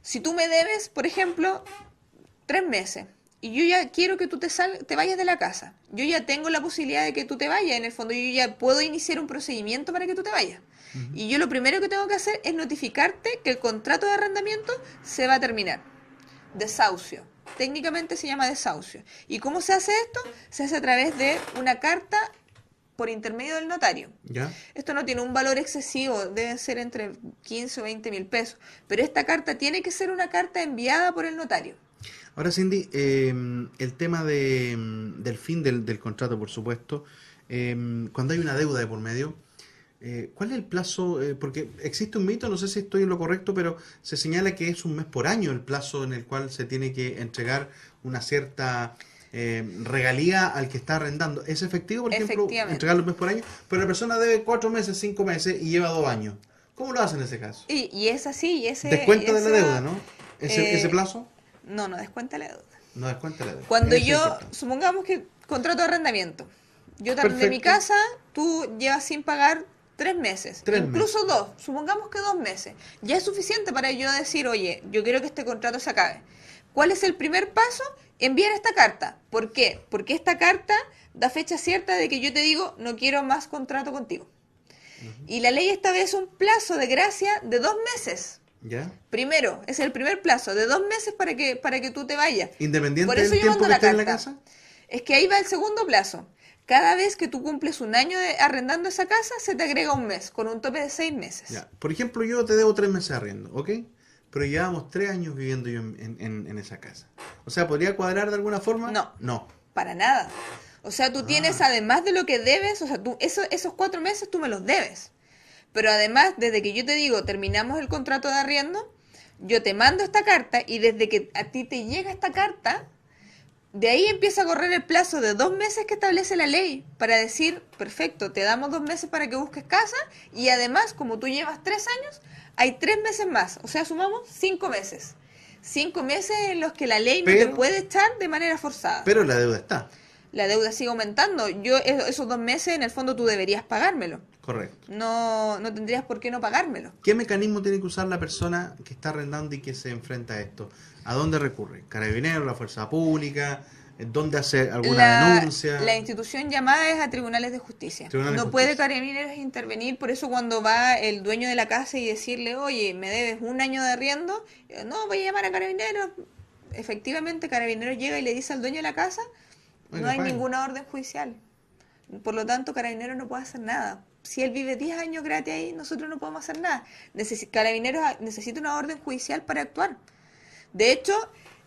S2: Si tú me debes, por ejemplo, 3 meses, y yo ya quiero que tú te vayas de la casa, yo ya tengo la posibilidad de que tú te vayas, en el fondo yo ya puedo iniciar un procedimiento para que tú te vayas. Y yo lo primero que tengo que hacer es notificarte que el contrato de arrendamiento se va a terminar. Desahucio. Técnicamente se llama desahucio. ¿Y cómo se hace esto? Se hace a través de una carta por intermedio del notario.
S1: ¿Ya?
S2: Esto no tiene un valor excesivo, deben ser entre 15 o 20 mil pesos, pero esta carta tiene que ser una carta enviada por el notario.
S1: Ahora, Cindy, el tema del fin del contrato, por supuesto, cuando hay una deuda de por medio, ¿cuál es el plazo? Porque existe un mito, no sé si estoy en lo correcto, pero se señala que es 1 mes por año el plazo en el cual se tiene que entregar una cierta regalía al que está arrendando. ¿Es efectivo, por ejemplo, entregarlo 1 mes por año? Pero la persona debe 4 meses, 5 meses y lleva 2 años. ¿Cómo lo hacen en ese caso?
S2: Y es así.
S1: Descuenta de la deuda, ¿no? ¿Ese plazo?
S2: No descuenta la deuda.
S1: No descuenta la deuda.
S2: Cuando yo, supongamos que contrato de arrendamiento, yo te arrendé mi casa, tú llevas sin pagar 3 meses, incluso 2, supongamos que 2 meses, ya es suficiente para yo decir, oye, yo quiero que este contrato se acabe. ¿Cuál es el primer paso? Enviar esta carta. ¿Por qué? Porque esta carta da fecha cierta de que yo te digo, no quiero más contrato contigo. Y la ley establece un plazo de gracia de 2 meses.
S1: ¿Ya?
S2: Primero, es el primer plazo de 2 meses para que tú te vayas.
S1: ¿Independiente
S2: Por eso
S1: del
S2: yo
S1: tiempo
S2: mando
S1: que
S2: la
S1: esté
S2: carta.
S1: en la casa?
S2: Es que ahí va el segundo plazo. cada vez que tú cumples un año arrendando esa casa, se te agrega un mes, con un tope de 6 meses.
S1: Ya. Por ejemplo, yo te debo 3 meses de arriendo, ¿ok? Pero llevamos 3 años viviendo yo en esa casa. O sea, ¿podría cuadrar de alguna forma?
S2: No.
S1: No.
S2: Para nada. O sea, tú tienes, además de lo que debes, o sea, tú esos 4 meses tú me los debes. Pero además, desde que yo te digo, terminamos el contrato de arriendo, yo te mando esta carta y desde que a ti te llega esta carta, de ahí empieza a correr el plazo de 2 meses que establece la ley para decir, perfecto, te damos 2 meses para que busques casa y además, como tú llevas 3 años, hay 3 meses más. O sea, sumamos 5 meses. 5 meses en los que la ley no te puede echar de manera forzada.
S1: Pero la deuda está.
S2: La deuda sigue aumentando. Esos 2 meses, en el fondo, tú deberías pagármelo.
S1: Correcto.
S2: No tendrías por qué no pagármelo.
S1: ¿Qué mecanismo tiene que usar la persona que está arrendando y que se enfrenta a esto? ¿A dónde recurre? ¿Carabineros, la fuerza pública? ¿Dónde hace alguna denuncia?
S2: La institución llamada es a tribunales de justicia. No puede Carabineros intervenir, por eso cuando va el dueño de la casa y decirle, oye, me debes un año de arriendo, no, voy a llamar a Carabineros. Efectivamente, Carabineros llega y le dice al dueño de la casa, no hay ninguna orden judicial. Por lo tanto, Carabineros no puede hacer nada. Si él vive 10 años gratis ahí, nosotros no podemos hacer nada. Carabineros necesita una orden judicial para actuar. De hecho,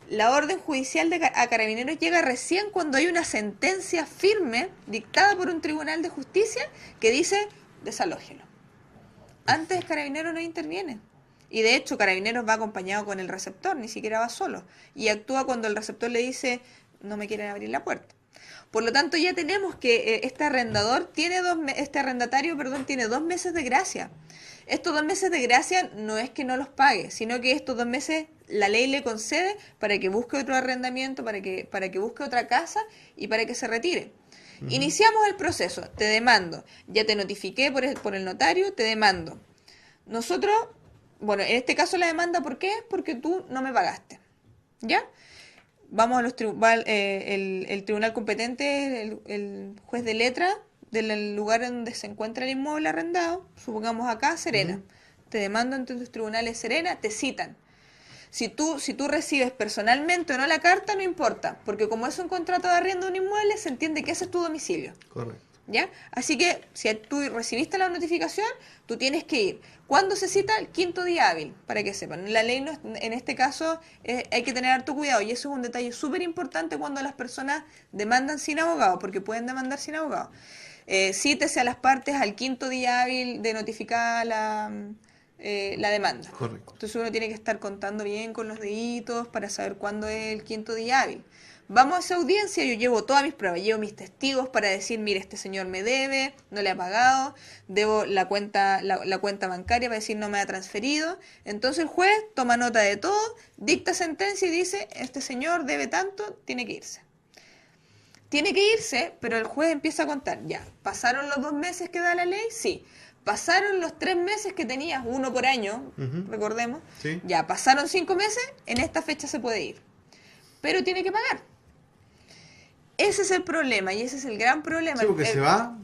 S2: la orden judicial a Carabineros llega recién cuando hay una sentencia firme dictada por un tribunal de justicia que dice desalójelo. Antes Carabineros no interviene. Y de hecho Carabineros va acompañado con el receptor, ni siquiera va solo. Y actúa cuando el receptor le dice no me quieren abrir la puerta. Por lo tanto ya tenemos que este arrendatario tiene 2 meses de gracia. Estos 2 meses de gracia no es que no los pague, sino que estos 2 meses la ley le concede para que busque otro arrendamiento, para que busque otra casa y para que se retire. Iniciamos el proceso, te demando, ya te notifiqué por el notario, te demando. Nosotros, bueno, en este caso la demanda, ¿por qué? Porque tú no me pagaste, ¿ya? Vamos a los el tribunal competente, el juez de letra del lugar donde se encuentra el inmueble arrendado, supongamos acá, Serena. Te demando ante los tribunales Serena, te citan. Si tú recibes personalmente o no la carta, no importa, porque como es un contrato de arriendo de un inmueble, se entiende que ese es tu domicilio.
S1: Correcto.
S2: ¿Ya? Así que si tú recibiste la notificación, tú tienes que ir. ¿Cuándo se cita? El 5.º día hábil, para que sepan. La ley en este caso hay que tener harto cuidado y eso es un detalle súper importante cuando las personas demandan sin abogado, porque pueden demandar sin abogado. Cítese a las partes al 5.º día hábil de notificada la demanda.
S1: Correcto.
S2: Entonces uno tiene que estar contando bien con los deditos para saber cuándo es el 5.º día hábil. Vamos a esa audiencia, yo llevo todas mis pruebas, llevo mis testigos para decir, mire, este señor me debe, no le ha pagado, debo la cuenta bancaria para decir no me ha transferido. Entonces el juez toma nota de todo, dicta sentencia y dice, este señor debe tanto, tiene que irse. Tiene que irse, pero el juez empieza a contar, ya, ¿pasaron los 2 meses que da la ley? Sí. Pasaron los 3 meses que tenías, uno por año, recordemos,
S1: ¿Sí?
S2: Ya, pasaron 5 meses, en esta fecha se puede ir. Pero tiene que pagar. Ese es el problema y ese es el gran problema.
S1: Sí, porque se va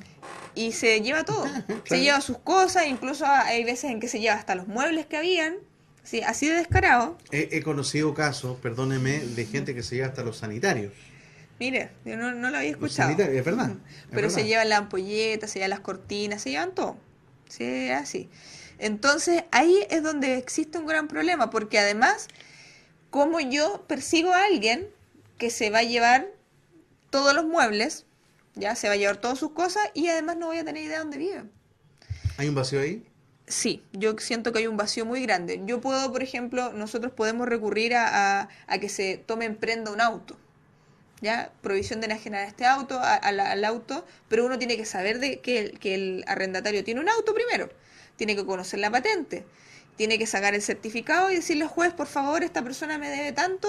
S2: y se lleva todo. Se lleva sus cosas, incluso hay veces en que se lleva hasta los muebles que habían, ¿sí? Así de descarado.
S1: He conocido casos, perdóneme, de gente que se lleva hasta los sanitarios.
S2: Mire, yo no lo había escuchado.
S1: Los sanitarios, es verdad.
S2: Pero se llevan las ampolletas, se llevan las cortinas, se llevan todo. Sí, es así. Entonces ahí es donde existe un gran problema, porque además, ¿cómo yo persigo a alguien que se va a llevar todos los muebles, ya se va a llevar todas sus cosas y además no voy a tener idea de dónde vive?
S1: ¿Hay un vacío ahí?
S2: Sí, yo siento que hay un vacío muy grande. Yo puedo, por ejemplo, nosotros podemos recurrir a que se tome en prenda un auto, ¿ya? Provisión de enajenar este auto, al auto, pero uno tiene que saber que el arrendatario tiene un auto primero, tiene que conocer la patente, tiene que sacar el certificado y decirle al juez, por favor, esta persona me debe tanto,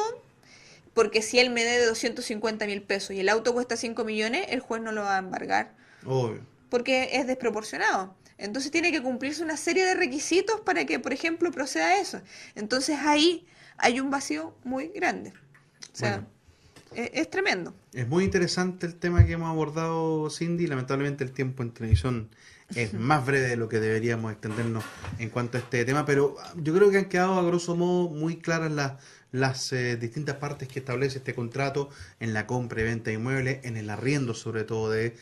S2: porque si él me debe 250.000 pesos y el auto cuesta 5 millones, el juez no lo va a embargar.
S1: Obvio.
S2: Porque es desproporcionado. Entonces tiene que cumplirse una serie de requisitos para que, por ejemplo, proceda eso. Entonces ahí hay un vacío muy grande. O sea, es tremendo.
S1: Es muy interesante el tema que hemos abordado, Cindy. Lamentablemente el tiempo en televisión es más breve de lo que deberíamos extendernos en cuanto a este tema, pero yo creo que han quedado a grosso modo muy claras las distintas partes que establece este contrato en la compra y venta de inmuebles, en el arriendo sobre todo de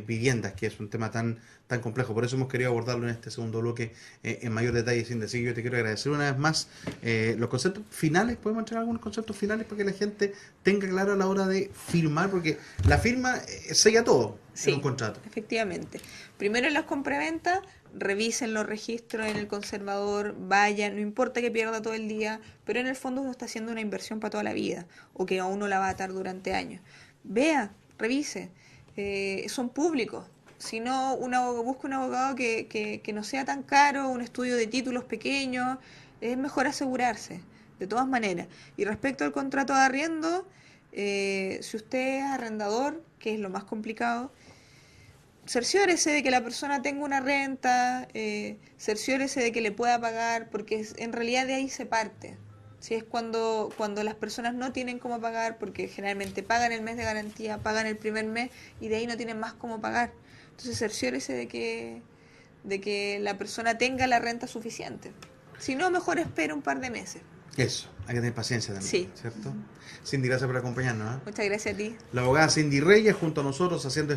S1: viviendas, que es un tema tan complejo. Por eso hemos querido abordarlo en este segundo bloque en mayor detalle. Sin decir, yo te quiero agradecer una vez más los conceptos finales. ¿Podemos entregar algunos conceptos finales para que la gente tenga claro a la hora de firmar? Porque la firma sella todo en un contrato.
S2: Efectivamente. Primero en las compraventas, revisen los registros en el conservador, vayan, no importa que pierda todo el día, pero en el fondo uno está haciendo una inversión para toda la vida, o que a uno la va a atar durante años. Vea, revise, son públicos. Si no, busca un abogado que no sea tan caro, un estudio de títulos pequeños, es mejor asegurarse, de todas maneras. Y respecto al contrato de arriendo, si usted es arrendador, que es lo más complicado, cerciórese de que la persona tenga una renta, cerciórese de que le pueda pagar, porque en realidad de ahí se parte. Si es cuando las personas no tienen cómo pagar, porque generalmente pagan el mes de garantía, pagan el primer mes y de ahí no tienen más cómo pagar. Entonces cerciórese de que la persona tenga la renta suficiente. Si no, mejor espera un par de meses.
S1: Eso, hay que tener paciencia también,
S2: sí.
S1: ¿Cierto? Cindy, gracias por acompañarnos.
S2: Muchas gracias a ti.
S1: La abogada Cindy Reyes junto a nosotros haciendo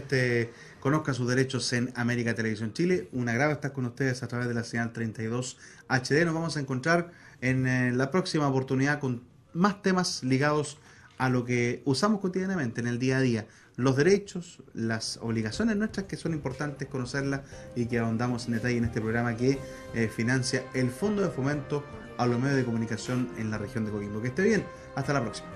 S1: Conozca sus derechos en América Televisión Chile. Un agrado estar con ustedes a través de la señal 32 HD. Nos vamos a encontrar en la próxima oportunidad con más temas ligados a lo que usamos cotidianamente en el día a día. Los derechos, las obligaciones nuestras que son importantes conocerlas y que ahondamos en detalle en este programa que financia el Fondo de Fomento a los Medios de Comunicación en la región de Coquimbo. Que esté bien, hasta la próxima.